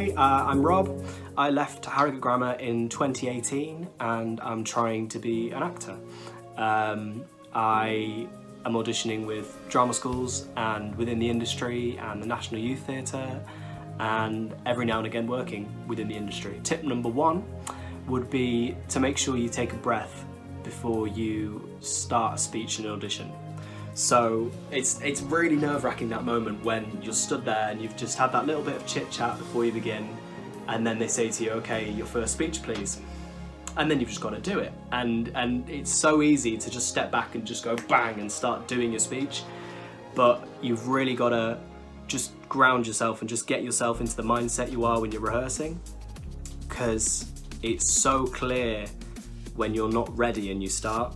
Hi, I'm Rob. I left Harrogate Grammar in 2018 and I'm trying to be an actor. I am auditioning with drama schools and within the industry and the National Youth Theatre, and every now and again working within the industry. Tip number one would be to make sure you take a breath before you start a speech and audition. So it's really nerve-wracking, that moment when you're stood there and you've just had that little bit of chit-chat before you begin, and then they say to you, okay, your first speech please. And then you've just got to do it. And it's so easy to just step back and just go bang and start doing your speech. But you've really got to just ground yourself and just get yourself into the mindset you are when you're rehearsing, because it's so clear when you're not ready and you start.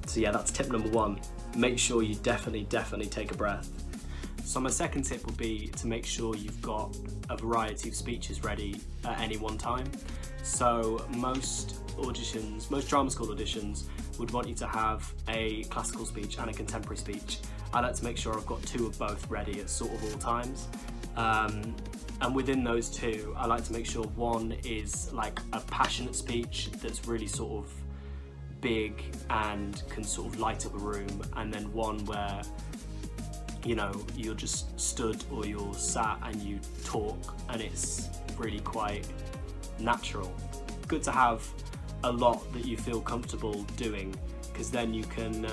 So yeah, that's tip number one. Make sure you definitely take a breath. So my second tip would be to make sure you've got a variety of speeches ready at any one time. So most drama school auditions would want you to have a classical speech and a contemporary speech. I like to make sure I've got two of both ready at sort of all times. And within those two, I like to make sure one is like a passionate speech that's really sort of big and can sort of light up a room, and then one where, you know, you're just stood or you're sat and you talk and it's really quite natural. Good to have a lot that you feel comfortable doing, because then you can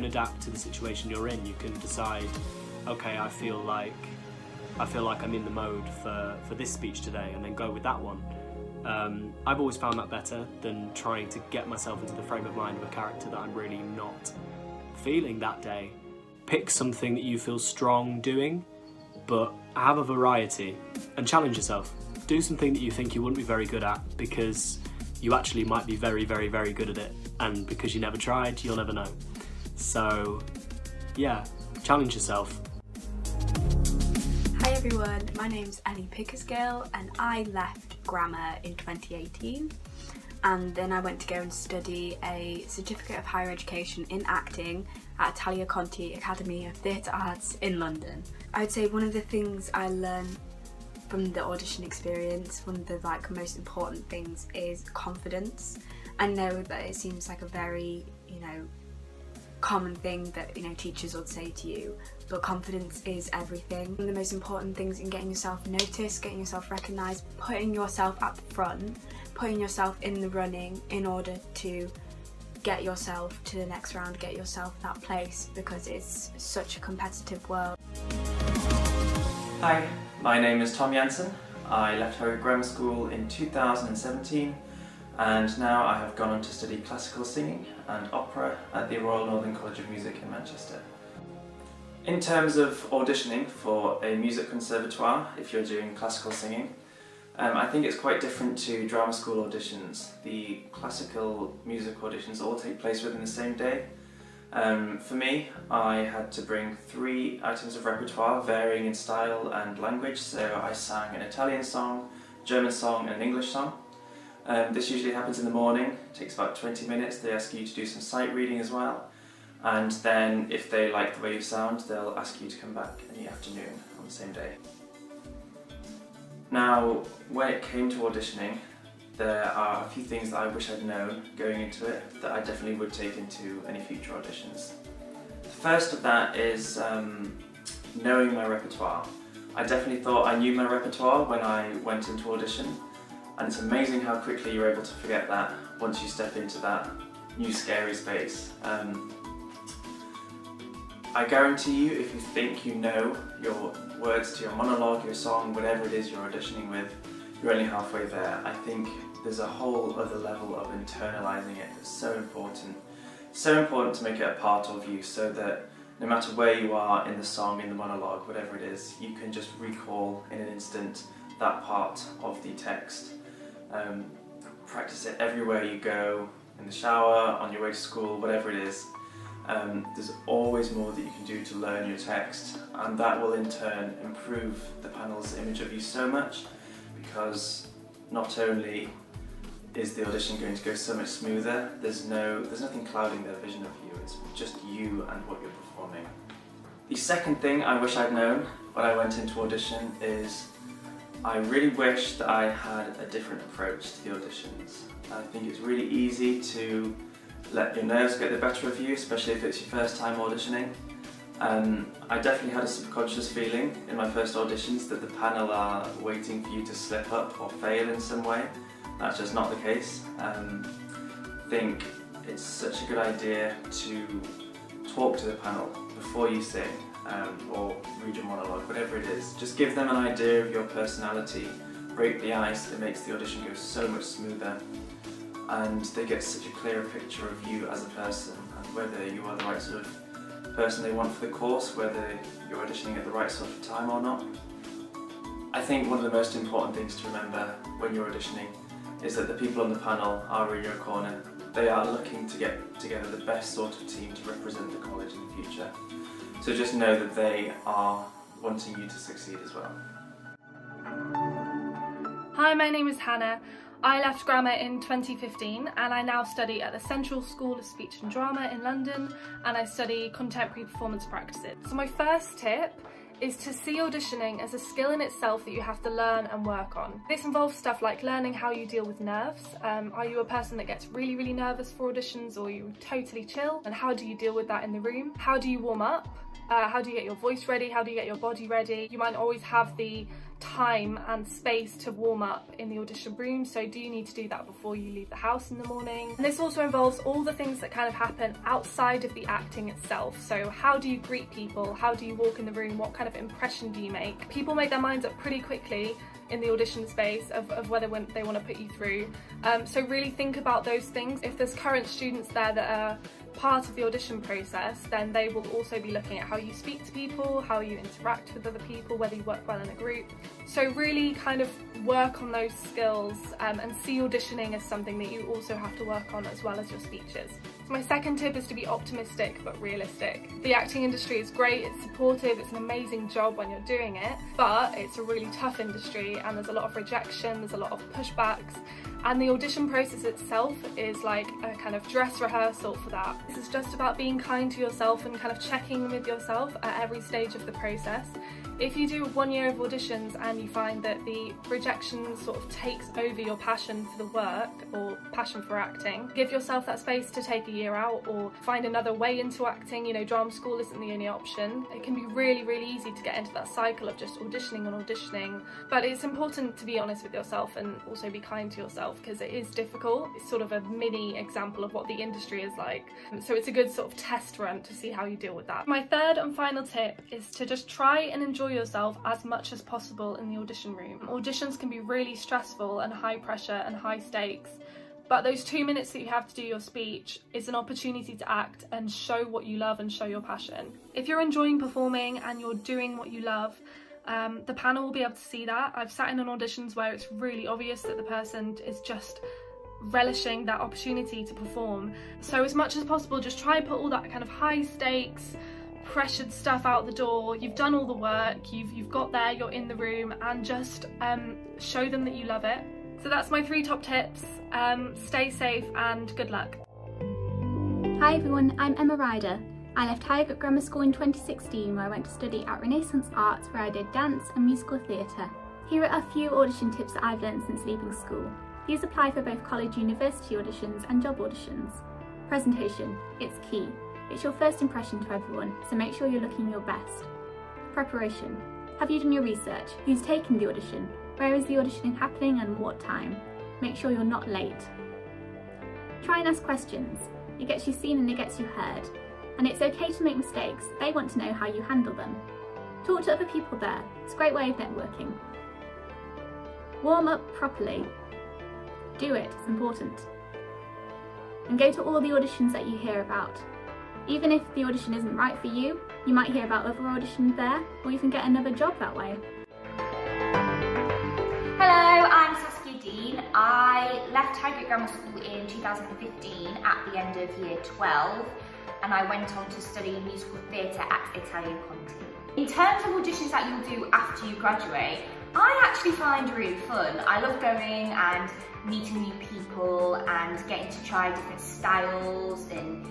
adapt to the situation you're in. You can decide, okay, I feel like I'm in the mode for this speech today, and then go with that one. I've always found that better than trying to get myself into the frame of mind of a character that I'm really not feeling that day. Pick something that you feel strong doing, but have a variety and challenge yourself. Do something that you think you wouldn't be very good at, because you actually might be very good at it, and because you never tried, you'll never know. So yeah, challenge yourself. Hi everyone, my name's Ellie Pickersgill and I left grammar in 2018, and then I went to go and study a Certificate of Higher Education in Acting at Italia Conti Academy of Theatre Arts in London. I would say one of the things I learned from the audition experience, one of the most important things, is confidence. I know that it seems like a very, common thing that teachers would say to you, but confidence is everything. One of the most important things in getting yourself noticed, getting yourself recognised, putting yourself at the front, putting yourself in the running in order to get yourself to the next round, get yourself that place, because it's such a competitive world. Hi, my name is Tom Jansen. I left Harrogate Grammar School in 2017, and now I have gone on to study classical singing and opera at the Royal Northern College of Music in Manchester. In terms of auditioning for a music conservatoire, if you're doing classical singing, I think it's quite different to drama school auditions. The classical music auditions all take place within the same day. For me, I had to bring 3 items of repertoire varying in style and language. So I sang an Italian song, German song and an English song. This usually happens in the morning, it takes about 20 minutes. They ask you to do some sight reading as well, and then if they like the way you sound, they'll ask you to come back in the afternoon on the same day. Now, when it came to auditioning, there are a few things that I wish I'd known going into it that I definitely would take into any future auditions. The first of that is knowing my repertoire. I definitely thought I knew my repertoire when I went into audition, and it's amazing how quickly you're able to forget that once you step into that new scary space. I guarantee you, if you think you know your words to your monologue, your song, whatever it is you're auditioning with, you're only halfway there. I think there's a whole other level of internalising it that's so important. So important to make it a part of you, so that no matter where you are in the song, in the monologue, whatever it is, you can just recall in an instant that part of the text. Practice it everywhere you go, in the shower, on your way to school, whatever it is. There's always more that you can do to learn your text, and that will in turn improve the panel's image of you so much, because not only is the audition going to go so much smoother, there's nothing clouding their vision of you, it's just you and what you're performing. The second thing I wish I'd known when I went into audition is I really wish that I had a different approach to the auditions. I think it's really easy to let your nerves get the better of you, especially if it's your first time auditioning. I definitely had a subconscious feeling in my first auditions that the panel are waiting for you to slip up or fail in some way. That's just not the case. I think it's such a good idea to talk to the panel before you sing or read your monologue, whatever it is. Just give them an idea of your personality, break the ice. It makes the audition go so much smoother, and they get such a clearer picture of you as a person and whether you are the right sort of person they want for the course, whether you're auditioning at the right sort of time or not. I think one of the most important things to remember when you're auditioning is that the people on the panel are in your corner. They are looking to get together the best sort of team to represent the college in the future. So just know that they are wanting you to succeed as well. Hi, my name is Hannah. I left grammar in 2015 and I now study at the Central School of Speech and Drama in London, and I study contemporary performance practices. So my first tip is to see auditioning as a skill in itself that you have to learn and work on. This involves stuff like learning how you deal with nerves. Are you a person that gets really nervous for auditions, or are you totally chill? And how do you deal with that in the room? How do you warm up? How do you get your voice ready? How do you get your body ready? You might not always have the time and space to warm up in the audition room, so do you need to do that before you leave the house in the morning? And this also involves all the things that kind of happen outside of the acting itself. So how do you greet people? How do you walk in the room? What kind of impression do you make? People make their minds up pretty quickly in the audition space of whether they want to put you through. So really think about those things. If there's current students there that are part of the audition process, then they will also be looking at how you speak to people, how you interact with other people, whether you work well in a group. So really kind of work on those skills and see auditioning as something that you also have to work on as well as your speeches. So my second tip is to be optimistic but realistic. The acting industry is great, it's supportive, it's an amazing job when you're doing it, but it's a really tough industry and there's a lot of rejection, there's a lot of pushbacks, and the audition process itself is like a kind of dress rehearsal for that. This is just about being kind to yourself and kind of checking with yourself at every stage of the process. If you do 1 year of auditions and you find that the rejection sort of takes over your passion for the work or passion for acting, give yourself that space to take a year out or find another way into acting. You know, drama school isn't the only option. It can be really easy to get into that cycle of just auditioning and auditioning, but it's important to be honest with yourself and also be kind to yourself, because it is difficult. It's sort of a mini example of what the industry is like, so it's a good sort of test run to see how you deal with that. My third and final tip is to just try and enjoy yourself as much as possible in the audition room. Auditions can be really stressful and high pressure and high stakes, but those 2 minutes that you have to do your speech is an opportunity to act and show what you love and show your passion. If you're enjoying performing and you're doing what you love, the panel will be able to see that. I've sat in on auditions where it's really obvious that the person is just relishing that opportunity to perform. So as much as possible, just try and put all that kind of high stakes, pressured stuff out the door. You've done all the work, you've got there, you're in the room, and just show them that you love it. So that's my 3 top tips. Stay safe and good luck. Hi everyone, I'm Emma Ryder. I left Harrogate Grammar School in 2016, where I went to study at Renaissance Arts, where I did dance and musical theatre. Here are a few audition tips that I've learned since leaving school. These apply for both college university auditions and job auditions. Presentation, it's key. It's your first impression to everyone, so make sure you're looking your best. Preparation. Have you done your research? Who's taking the audition? Where is the auditioning happening and what time? Make sure you're not late. Try and ask questions. It gets you seen and it gets you heard. And it's okay to make mistakes. They want to know how you handle them. Talk to other people there. It's a great way of networking. Warm up properly. Do it, it's important. And go to all the auditions that you hear about. Even if the audition isn't right for you, you might hear about other auditions there, or you can get another job that way. Hello, I'm Saskia Dean. I left Harrogate Grammar School in 2015 at the end of year 12, and I went on to study musical theatre at Italian Conti. In terms of auditions that you'll do after you graduate, I actually find really fun. I love going and meeting new people and getting to try different styles and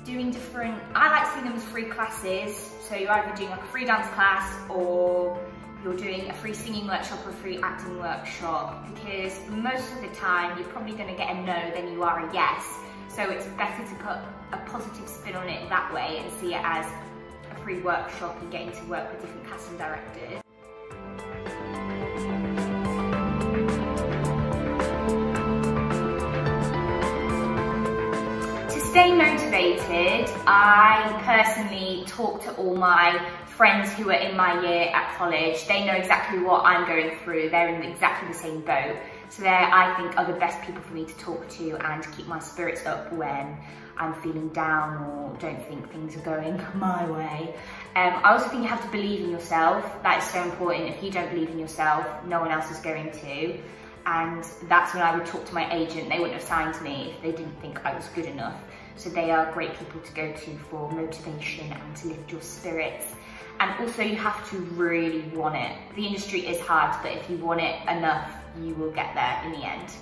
doing different, I like to see them as free classes. So you're either doing like a free dance class or you're doing a free singing workshop or a free acting workshop, because most of the time you're probably going to get a no than you are a yes. So it's better to put a positive spin on it that way and see it as a free workshop and getting to work with different casting directors. To stay motivated, I personally talk to all my friends who are in my year at college. They know exactly what I'm going through. They're in exactly the same boat. So they, I think, are the best people for me to talk to and keep my spirits up when I'm feeling down or don't think things are going my way. I also think you have to believe in yourself. That is so important. If you don't believe in yourself, no one else is going to. And that's when I would talk to my agent. They wouldn't have signed me if they didn't think I was good enough. So they are great people to go to for motivation and to lift your spirits. And also you have to really want it. The industry is hard, but if you want it enough, you will get there in the end.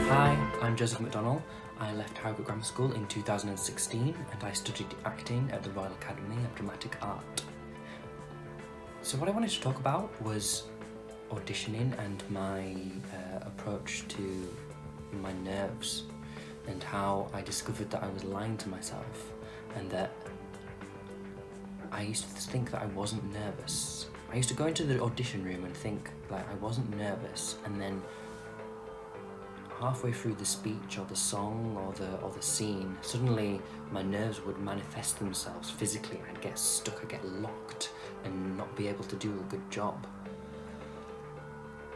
Hi, I'm Joseph McDonnell. I left Harrogate Grammar School in 2016 and I studied acting at the Royal Academy of Dramatic Art. So what I wanted to talk about was auditioning and my approach to my nerves and how I discovered that I was lying to myself and that I used to think that I wasn't nervous. I used to go into the audition room and think like I wasn't nervous, and then halfway through the speech or the song or the scene, suddenly my nerves would manifest themselves physically. I'd get stuck, I'd get locked and not be able to do a good job.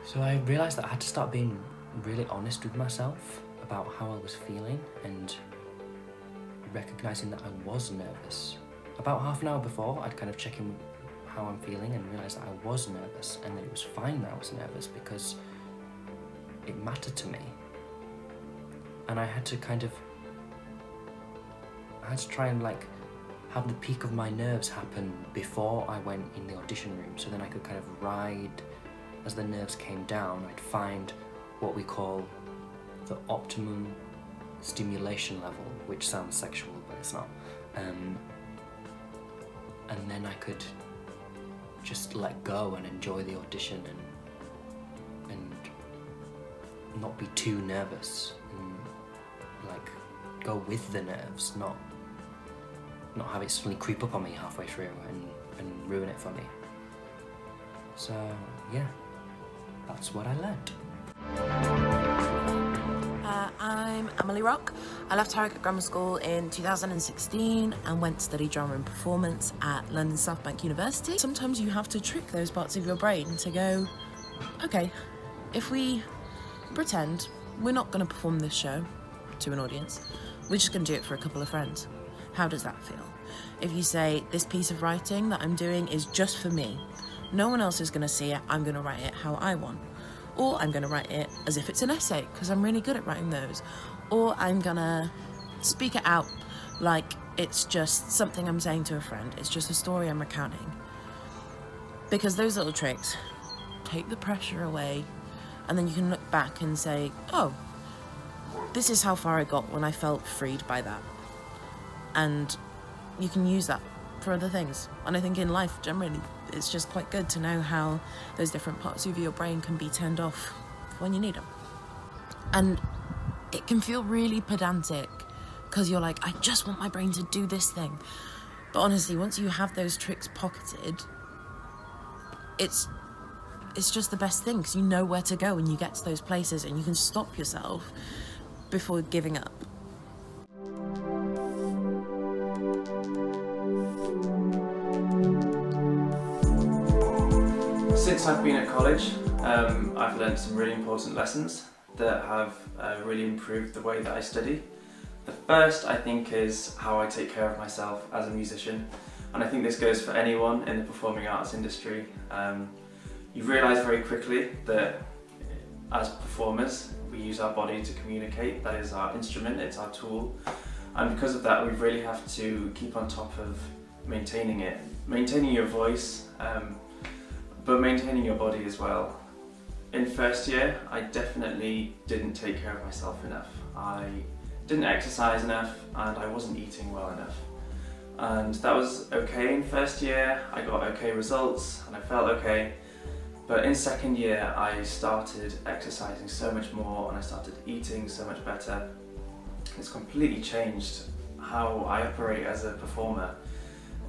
So I realised that I had to start being really honest with myself about how I was feeling and recognising that I was nervous. About half an hour before, I'd kind of check in how I'm feeling and realise that I was nervous, and that it was fine that I was nervous because it mattered to me. And I had to try and like have the peak of my nerves happen before I went in the audition room, so then I could kind of ride, as the nerves came down, I'd find what we call the optimum stimulation level, which sounds sexual, but it's not. And then I could just let go and enjoy the audition and not be too nervous and like go with the nerves, not have it suddenly creep up on me halfway through and ruin it for me. So yeah, that's what I learned. I'm Emily Rock. I left Harrogate Grammar School in 2016 and went to study drama and performance at London South Bank University. Sometimes you have to trick those parts of your brain to go, okay, if we pretend we're not going to perform this show to an audience, we're just going to do it for a couple of friends. How does that feel? If you say, this piece of writing that I'm doing is just for me, no one else is going to see it, I'm going to write it how I want. Or I'm going to write it as if it's an essay, because I'm really good at writing those. Or I'm going to speak it out like it's just something I'm saying to a friend. It's just a story I'm recounting. Because those little tricks take the pressure away, and then you can look back and say, oh, this is how far I got when I felt freed by that. And you can use that for other things. And I think in life, generally, it's just quite good to know how those different parts of your brain can be turned off when you need them. And it can feel really pedantic because you're like, I just want my brain to do this thing. But honestly, once you have those tricks pocketed, it's just the best thing, because you know where to go when you get to those places and you can stop yourself before giving up. Since I've been at college, I've learned some really important lessons that have really improved the way that I study. The first, I think, is how I take care of myself as a musician, and I think this goes for anyone in the performing arts industry. You realise very quickly that as performers, we use our body to communicate. That is our instrument, it's our tool, and because of that we really have to keep on top of maintaining it, maintaining your voice, but maintaining your body as well. In first year, I definitely didn't take care of myself enough. I didn't exercise enough and I wasn't eating well enough. and that was okay in first year. I got okay results and I felt okay, but in second year I started exercising so much more and I started eating so much better. It's completely changed how I operate as a performer.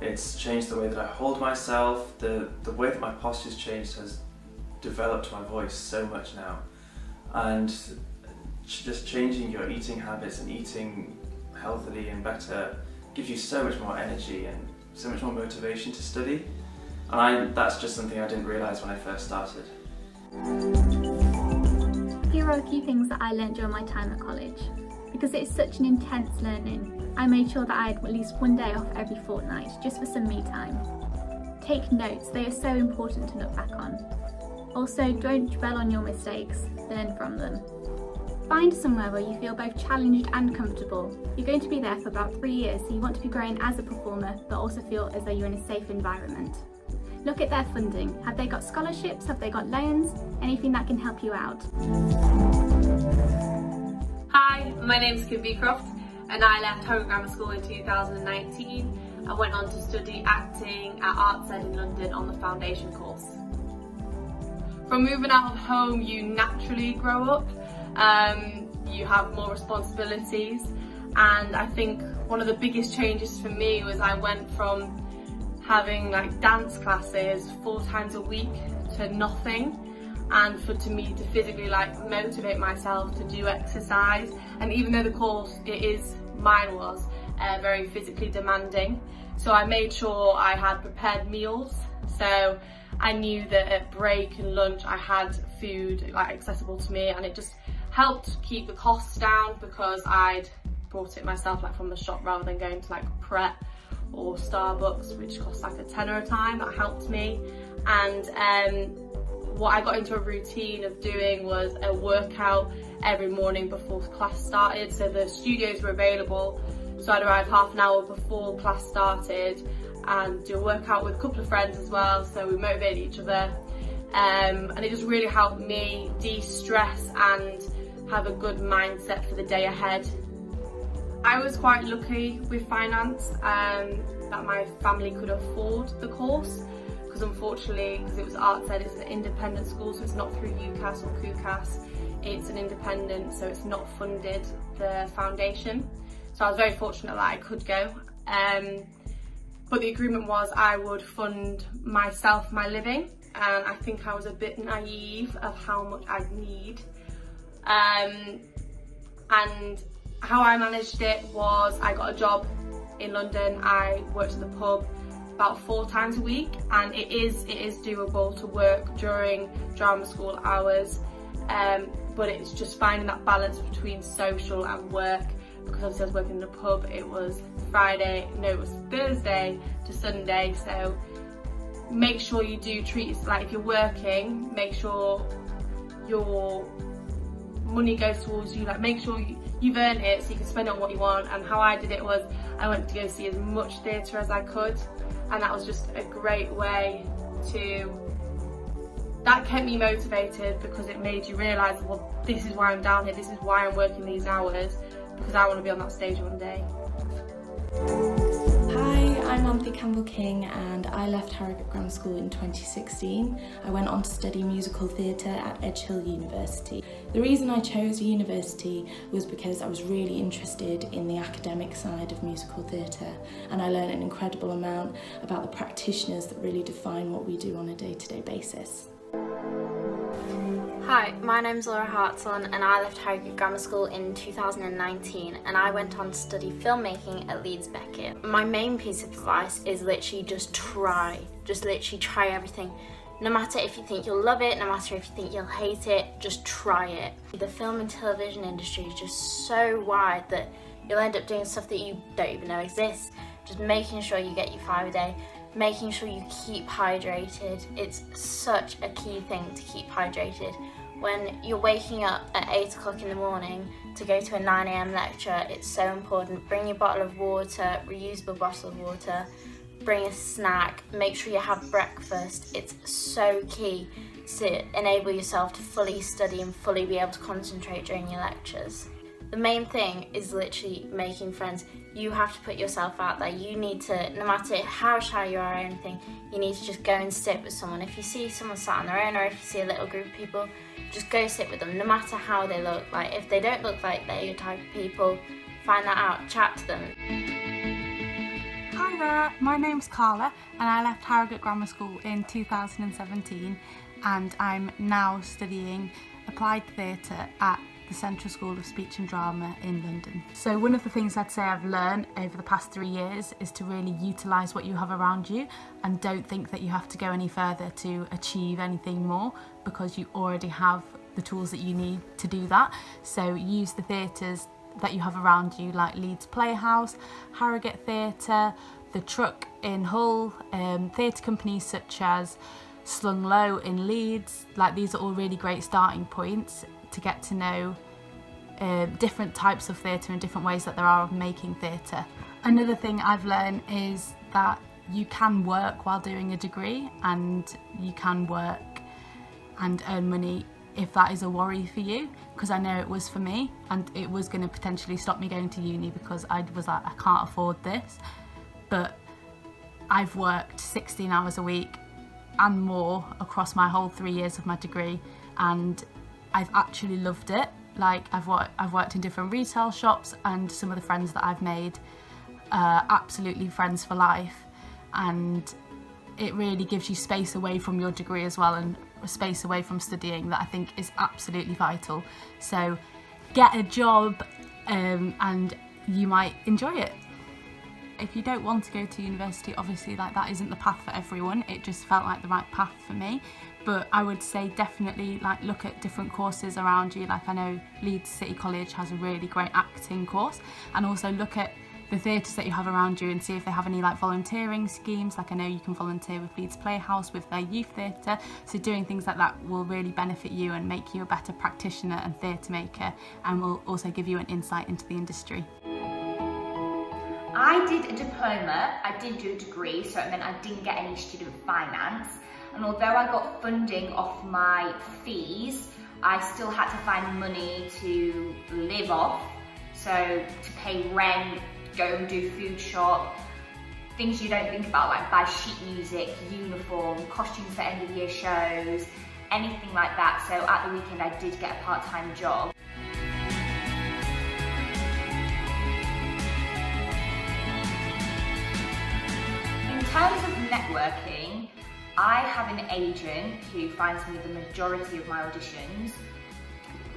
It's changed the way that I hold myself, the way that my posture's changed has developed my voice so much now. And just changing your eating habits and eating healthily and better gives you so much more energy and so much more motivation to study. And that's just something I didn't realise when I first started. Here are a few things that I learned during my time at college. Because it's such an intense learning, I made sure that I had at least one day off every fortnight, just for some me time. Take notes, they are so important to look back on. Also, don't dwell on your mistakes, learn from them. Find somewhere where you feel both challenged and comfortable. You're going to be there for about 3 years, so you want to be growing as a performer, but also feel as though you're in a safe environment. Look at their funding. Have they got scholarships? Have they got loans? Anything that can help you out. Hi, my name is Kim Beecroft and I left Harrogate Grammar School in 2019 and went on to study acting at ArtsEd in London on the foundation course. From moving out of home, you naturally grow up, you have more responsibilities, and I think one of the biggest changes for me was I went from having like dance classes 4 times a week to nothing. And for me to physically like motivate myself to do exercise, and even though the course mine was very physically demanding, so I made sure I had prepared meals, so I knew that at break and lunch I had food like accessible to me, and it just helped keep the costs down because I'd brought it myself like from the shop rather than going to like Pret or Starbucks, which costs like a tenner a time. That helped me. And what I got into a routine of doing was a workout every morning before class started. So the studios were available, so I'd arrive half an hour before class started and do a workout with a couple of friends as well, so we motivated each other, and it just really helped me de-stress and have a good mindset for the day ahead. I was quite lucky with finance, that my family could afford the course, because unfortunately, because it was ArtsEd, it's an independent school, so it's not through UCAS or CUCAS, it's an independent, so it's not funded, the foundation. So I was very fortunate that I could go. But the agreement was I would fund myself my living, and I think I was a bit naive of how much I'd need. And how I managed it was I got a job in London. I worked at the pub about 4 times a week, and it is doable to work during drama school hours, but it's just finding that balance between social and work, because obviously I was working in a pub. It was it was Thursday to Sunday, so make sure you do treat it like if you're working, make sure your money goes towards you, like make sure you've earned it so you can spend it on what you want. And how I did it was I went to go see as much theatre as I could, and that was just a great way that kept me motivated, because it made you realise, well, this is why I'm down here, this is why I'm working these hours, because I want to be on that stage one day. Hi, I'm Anthony Campbell-King and I left Harrogate Grammar School in 2016. I went on to study musical theatre at Edge Hill University. The reason I chose a university was because I was really interested in the academic side of musical theatre, and I learned an incredible amount about the practitioners that really define what we do on a day-to-day basis. Hi, my name's Laura Hartson and I left Harrogate Grammar School in 2019 and I went on to study filmmaking at Leeds Beckett. My main piece of advice is literally just try. Just literally try everything. No matter if you think you'll love it, no matter if you think you'll hate it, just try it. The film and television industry is just so wide that you'll end up doing stuff that you don't even know exists. Just making sure you get your 5 a day, making sure you keep hydrated. It's such a key thing to keep hydrated. When you're waking up at 8 o'clock in the morning to go to a 9 AM lecture, it's so important. Bring your bottle of water, reusable bottle of water, bring a snack, make sure you have breakfast. It's so key to enable yourself to fully study and fully be able to concentrate during your lectures. the main thing is literally making friends. You have to put yourself out there. You need to, no matter how shy you are or anything, you need to just go and sit with someone. If you see someone sat on their own, or if you see a little group of people, just go sit with them, no matter how they look. Like, if they don't look like they're your type of people, find that out, chat to them. Hi there, my name's Carla and I left Harrogate Grammar School in 2017 and I'm now studying Applied Theatre at the Central School of Speech and Drama in London. So one of the things I'd say I've learned over the past 3 years is to really utilise what you have around you and don't think that you have to go any further to achieve anything more, because you already have the tools that you need to do that. So use the theatres that you have around you, like Leeds Playhouse, Harrogate Theatre, The Truck in Hull, theatre companies such as Slung Low in Leeds. Like, these are all really great starting points to get to know different types of theatre and different ways that there are of making theatre. Another thing I've learned is that you can work while doing a degree, and you can work and earn money if that is a worry for you, because I know it was for me, and it was going to potentially stop me going to uni because I was like, I can't afford this. But I've worked 16 hours a week and more across my whole 3 years of my degree, and I've actually loved it. Like, I've worked in different retail shops, and some of the friends that I've made are absolutely friends for life, and it really gives you space away from your degree as well, and space away from studying, that I think is absolutely vital. So get a job and you might enjoy it. If you don't want to go to university, obviously, like, that isn't the path for everyone. It just felt like the right path for me. But I would say definitely, like, look at different courses around you. Like, I know Leeds City College has a really great acting course, and also look at the theatres that you have around you and see if they have any like volunteering schemes. Like, I know you can volunteer with Leeds Playhouse with their youth theatre, so doing things like that will really benefit you and make you a better practitioner and theatre maker, and will also give you an insight into the industry. I did a diploma, I did do a degree, so it meant I didn't get any student finance, and although I got funding off my fees, I still had to find money to live off, so to pay rent, go and do food shop, things you don't think about, like buy sheet music, uniform, costumes for end of year shows, anything like that. So at the weekend I did get a part-time job. In terms of networking, I have an agent who finds me the majority of my auditions.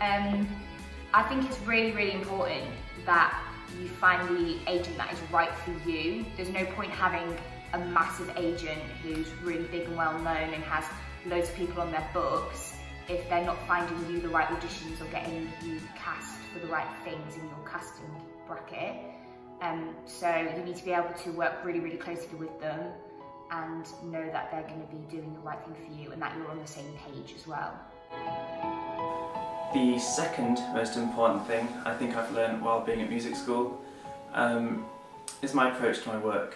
I think it's really, really important that you find the agent that is right for you. There's no point having a massive agent who's really big and well known and has loads of people on their books if they're not finding you the right auditions or getting you cast for the right things in your casting bracket. So you need to be able to work really, really closely with them and know that they're going to be doing the right thing for you and that you're on the same page as well. The second most important thing I think I've learned while being at music school is my approach to my work.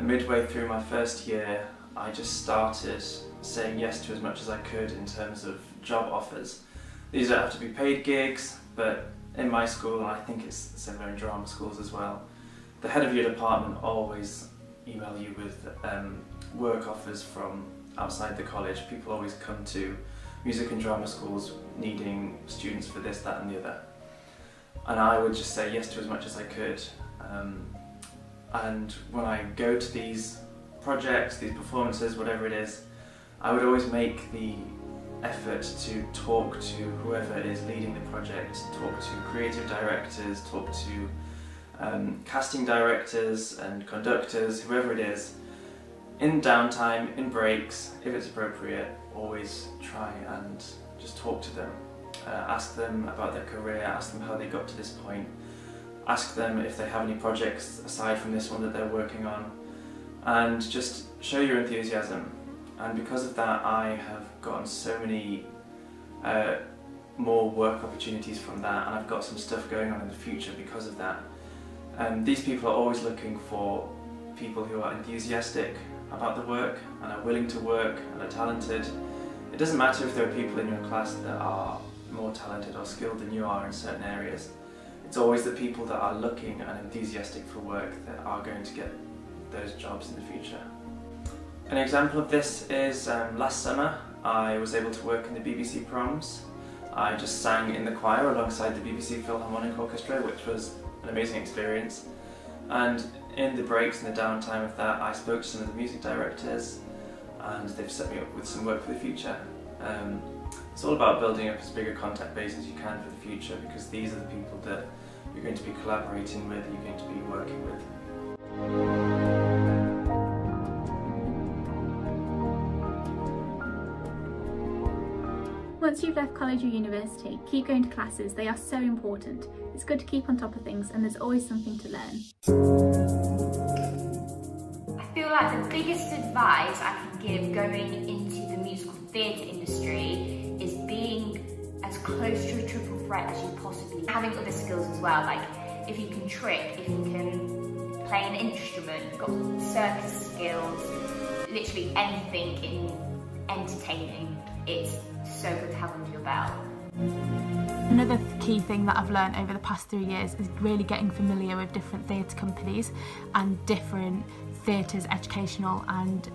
Midway through my first year, I just started saying yes to as much as I could in terms of job offers. These don't have to be paid gigs, but in my school, and I think it's similar in drama schools as well, the head of your department always email you with work offers from outside the college. People always come to music and drama schools needing students for this, that and the other. And I would just say yes to as much as I could. And when I go to these projects, these performances, whatever it is, I would always make the effort to talk to whoever is leading the project, talk to creative directors, talk to casting directors and conductors, whoever it is, in downtime, in breaks, if it's appropriate. Always try and just talk to them, ask them about their career, ask them how they got to this point, ask them if they have any projects aside from this one that they're working on, and just show your enthusiasm. And because of that, I have gotten so many more work opportunities from that, and I've got some stuff going on in the future because of that. These people are always looking for people who are enthusiastic about the work and are willing to work and are talented. It doesn't matter if there are people in your class that are more talented or skilled than you are in certain areas. It's always the people that are looking and enthusiastic for work that are going to get those jobs in the future. An example of this is last summer I was able to work in the BBC Proms. I just sang in the choir alongside the BBC Philharmonic Orchestra, which was an amazing experience. And in the breaks and the downtime of that, I spoke to some of the music directors and they've set me up with some work for the future. It's all about building up as big a contact base as you can for the future, because these are the people that you're going to be collaborating with, you're going to be working with. Once you've left college or university, keep going to classes. They are so important. It's good to keep on top of things and there's always something to learn. I feel like the biggest advice I can give going into the musical theatre industry is being as close to a triple threat as you possibly can. Having other skills as well, like if you can trick, if you can play an instrument, you've got circus skills, literally anything in entertaining. It's so good to have under your belt. Another key thing that I've learned over the past 3 years is really getting familiar with different theatre companies and different theatres, educational and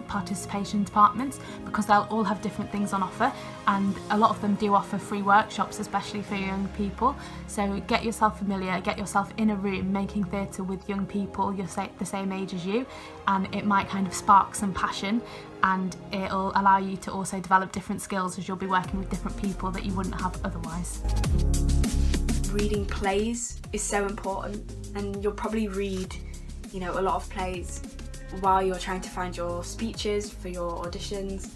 participation departments, because they'll all have different things on offer, and a lot of them do offer free workshops, especially for young people. So get yourself familiar, get yourself in a room making theatre with young people the same age as you, and it might kind of spark some passion, and it'll allow you to also develop different skills as you'll be working with different people that you wouldn't have otherwise. Reading plays is so important, and you'll probably read, you know, a lot of plays while you're trying to find your speeches for your auditions,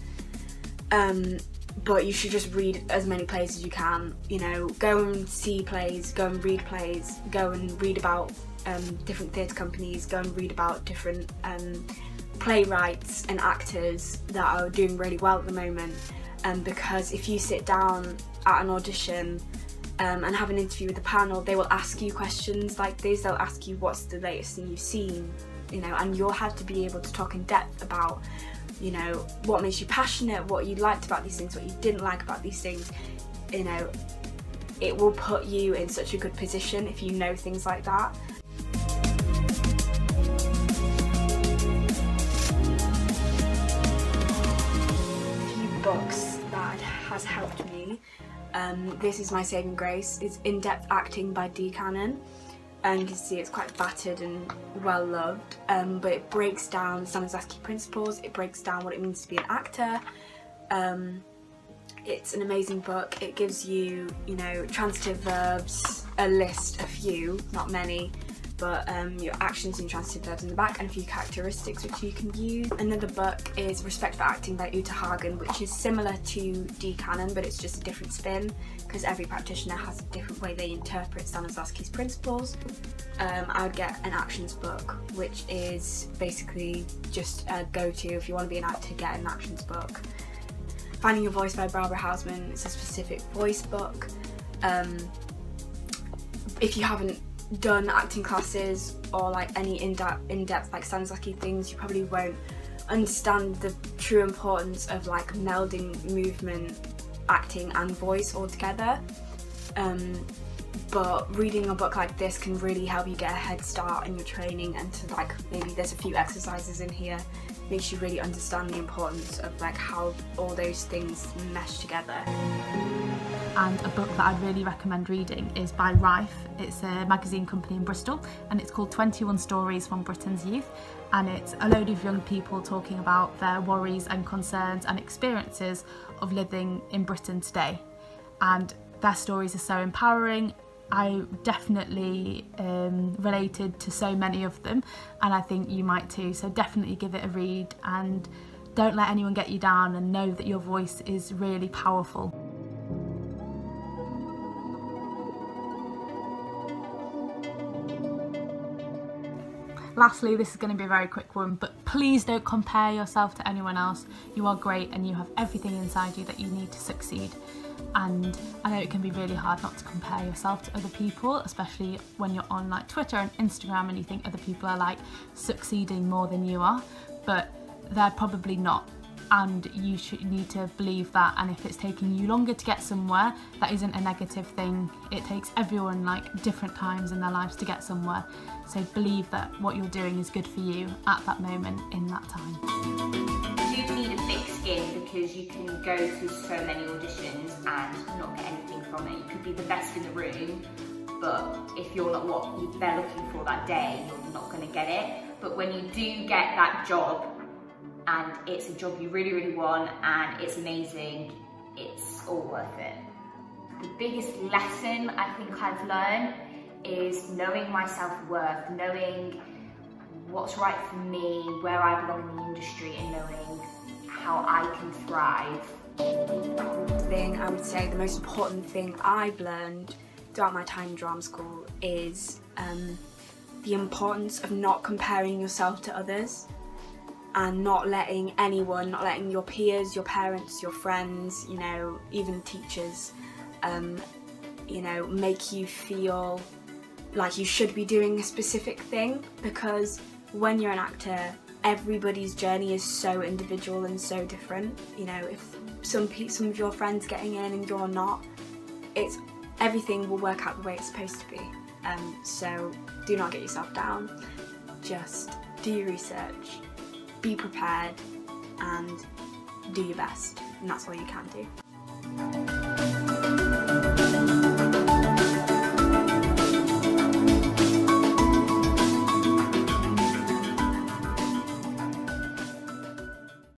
but you should just read as many plays as you can. You know, go and see plays, go and read plays, go and read about different theatre companies, go and read about different playwrights and actors that are doing really well at the moment, because if you sit down at an audition and have an interview with the panel, they will ask you questions like this. They'll ask you what's the latest thing you've seen, you know, and you'll have to be able to talk in depth about, you know, what makes you passionate, what you liked about these things, what you didn't like about these things. You know, it will put you in such a good position if you know things like that. A few books that has helped me. This is my saving grace. It's In-Depth Acting by Dee Cannon. You can see it's quite battered and well loved, but it breaks down Stanislavski principles, it breaks down what it means to be an actor. It's an amazing book. It gives you, you know, transitive verbs, a list, a few, not many, but your actions and transitive verbs in the back, and a few characteristics which you can use. Another book is Respect for Acting by Uta Hagen, which is similar to Dee Cannon, but it's just a different spin, because every practitioner has a different way they interpret Stanislavski's principles. I would get an actions book, which is basically just a go-to if you want to be an actor, get an actions book. Finding Your Voice by Barbara Hausman is a specific voice book. If you haven't done acting classes or like any in-depth like Stanislavski things, you probably won't understand the true importance of like melding movement, acting and voice all together. But reading a book like this can really help you get a head start in your training, and to like, maybe there's a few exercises in here, makes you really understand the importance of like how all those things mesh together. And a book that I'd really recommend reading is by Rife. It's a magazine company in Bristol, and it's called 21 Stories from Britain's Youth, and it's a load of young people talking about their worries and concerns and experiences of living in Britain today, and their stories are so empowering. I definitely related to so many of them, and I think you might too, so definitely give it a read and don't let anyone get you down, and know that your voice is really powerful. Lastly, this is going to be a very quick one, but please don't compare yourself to anyone else. You are great and you have everything inside you that you need to succeed. And I know it can be really hard not to compare yourself to other people, especially when you're on like Twitter and Instagram and you think other people are like succeeding more than you are, but they're probably not. and you need to believe that, and if it's taking you longer to get somewhere, that isn't a negative thing. It takes everyone like different times in their lives to get somewhere, so believe that what you're doing is good for you at that moment in that time. You do need a thick skin because you can go through so many auditions and not get anything from it. You could be the best in the room, but if you're not what they're looking for that day, you're not going to get it. But when you do get that job, and it's a job you really, really want, and it's amazing, it's all worth it. The biggest lesson I think I've learned is knowing my self-worth, knowing what's right for me, where I belong in the industry, and knowing how I can thrive. I would say the most important thing I've learned throughout my time in drama school is the importance of not comparing yourself to others, and not letting anyone, not letting your peers, your parents, your friends, you know, even teachers, you know, make you feel like you should be doing a specific thing, because when you're an actor, everybody's journey is so individual and so different. You know, if some of your friends getting in and you're not, everything will work out the way it's supposed to be. So do not get yourself down, just do your research, be prepared and do your best, and that's all you can do.